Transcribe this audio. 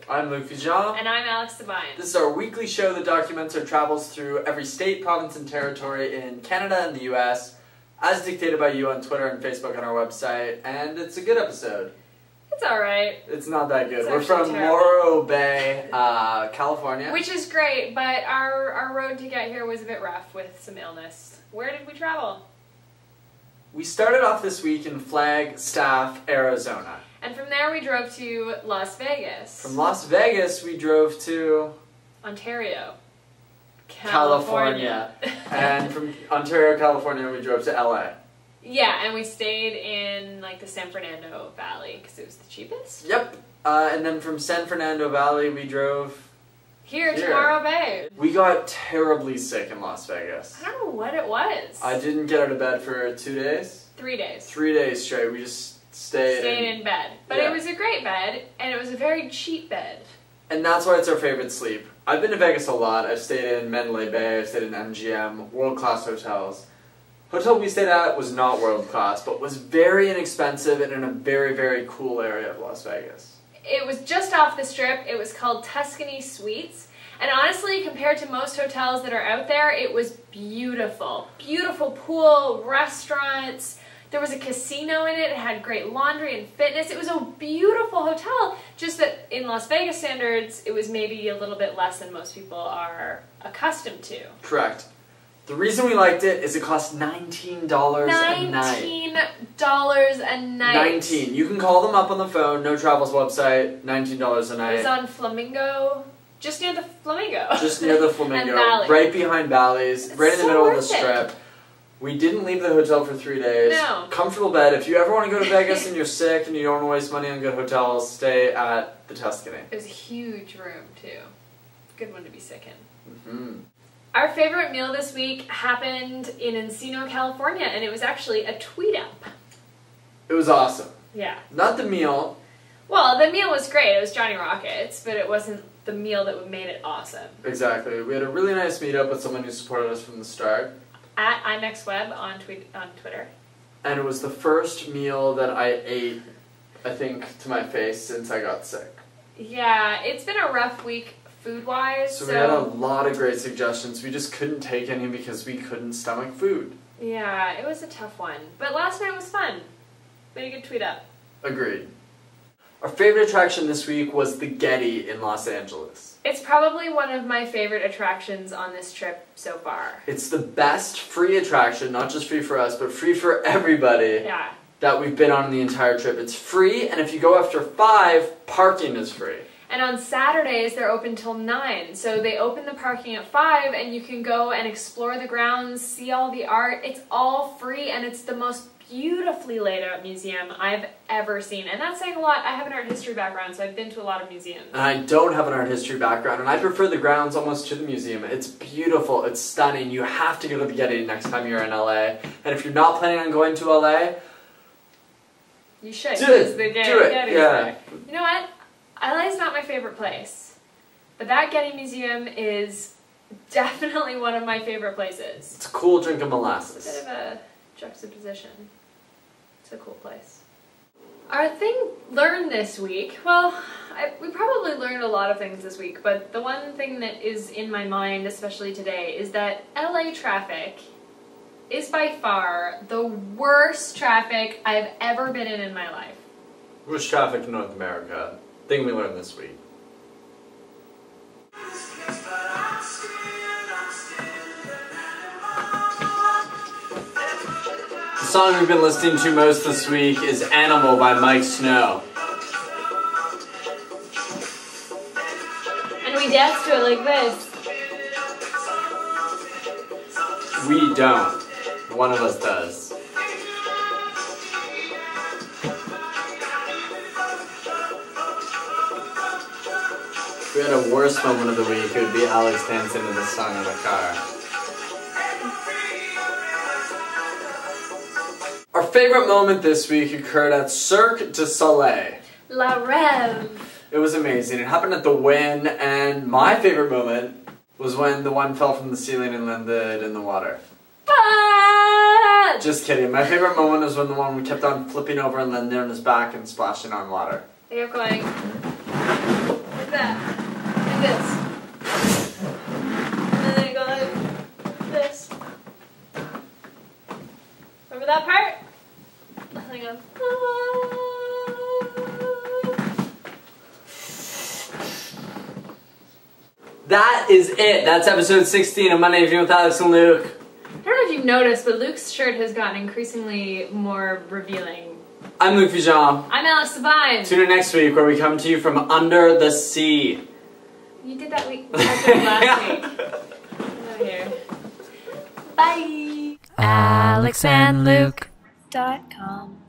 I'm Luke. And I'm Alex. This is our weekly show that documents our travels through every state, province, and territory in Canada and the US, as dictated by you on Twitter and Facebook on our website, and it's a good episode. It's alright. It's not that good. It's We're from terrible. Morro Bay, California. Which is great, but our road to get here was a bit rough with some illness. Where did we travel? We started off this week in Flagstaff, Arizona. And from there we drove to Las Vegas. From Las Vegas we drove to Ontario, California. And from Ontario, California we drove to LA. Yeah, and we stayed in like the San Fernando Valley because it was the cheapest. Yep. And then from San Fernando Valley we drove here to Morro Bay. We got terribly sick in Las Vegas. I don't know what it was. I didn't get out of bed for 2 days. 3 days. 3 days straight. We just stayed in bed. But it was a great bed, and it was a very cheap bed. And that's why it's our favorite sleep. I've been to Vegas a lot. I've stayed in Mandalay Bay, I've stayed in MGM, world-class hotels. Hotel we stayed at was not world-class, but was very inexpensive and in a very, very cool area of Las Vegas. It was just off the strip. It was called Tuscany Suites. And honestly, compared to most hotels that are out there, it was beautiful. Beautiful pool, restaurants. There was a casino in it. It had great laundry and fitness. It was a beautiful hotel, just that in Las Vegas standards, it was maybe a little bit less than most people are accustomed to. Correct. The reason we liked it is it cost $19 a night. $19 a night. $19. You can call them up on the phone, No Travel's website, $19 a night. It was on Flamingo. Just near the Flamingo. Just near the Flamingo. And Valley. Right behind Bally's. Right in the middle of the strip. It. We didn't leave the hotel for 3 days. No. Comfortable bed. If you ever want to go to Vegas and you're sick and you don't want to waste money on good hotels, stay at the Tuscany. It was a huge room, too. Good one to be sick in. Mm-hmm. Our favorite meal this week happened in Encino, California, and it was actually a tweet-up. It was awesome. Yeah. Not the meal. Well, the meal was great. It was Johnny Rockets, but it wasn't the meal that made it awesome. Exactly. We had a really nice meetup with someone who supported us from the start. At IMEXWeb on Twitter. And it was the first meal that I ate, I think, to my face since I got sick. Yeah, it's been a rough week food-wise. So we had a lot of great suggestions. We just couldn't take any because we couldn't stomach food. Yeah, it was a tough one. But last night was fun. We had a good tweet up. Agreed. Our favorite attraction this week was the Getty in Los Angeles. It's probably one of my favorite attractions on this trip so far. It's the best free attraction, not just free for us, but free for everybody that we've been on the entire trip. It's free, and if you go after 5, parking is free. And on Saturdays, they're open till 9. So they open the parking at 5, and you can go and explore the grounds, see all the art. It's all free, and it's the most beautifully laid out museum I've ever seen. And that's saying a lot. I have an art history background, so I've been to a lot of museums. And I don't have an art history background, and I prefer the grounds almost to the museum. It's beautiful. It's stunning. You have to go to the Getty next time you're in LA. And if you're not planning on going to LA, you should. Do it. Yeah. You know what? LA is not my favorite place, but that Getty Museum is definitely one of my favorite places. It's a cool drink of molasses. It's a bit of a juxtaposition. It's a cool place. Our thing learned this week, well, we probably learned a lot of things this week, but the one thing that is in my mind, especially today, is that LA traffic is by far the worst traffic I've ever been in my life. Worst traffic in North America. Thing we learned this week. The song we've been listening to most this week is Animal by Mike Snow. And we dance to it like this. We don't. One of us does. If we had a worst moment of the week, it would be Alex dancing to this song in the car. Our favorite moment this week occurred at Cirque du Soleil. La Rêve. It was amazing. It happened at the Wynn, and my favorite moment was when the one fell from the ceiling and landed in the water. Bye! Just kidding. My favorite moment was when the one we kept on flipping over and landing on his back and splashing on water. They kept going like that, like this. And then they go like this. Remember that part? And they go, That is it. That's episode 16 of Monday Evening with Alex and Luke. I don't know if you've noticed, but Luke's shirt has gotten increasingly more revealing. I'm Luke Vijan. I'm Alex Devine. Tune in next week where we come to you from under the sea. You did that last week. Over here. Bye. alexandluke.com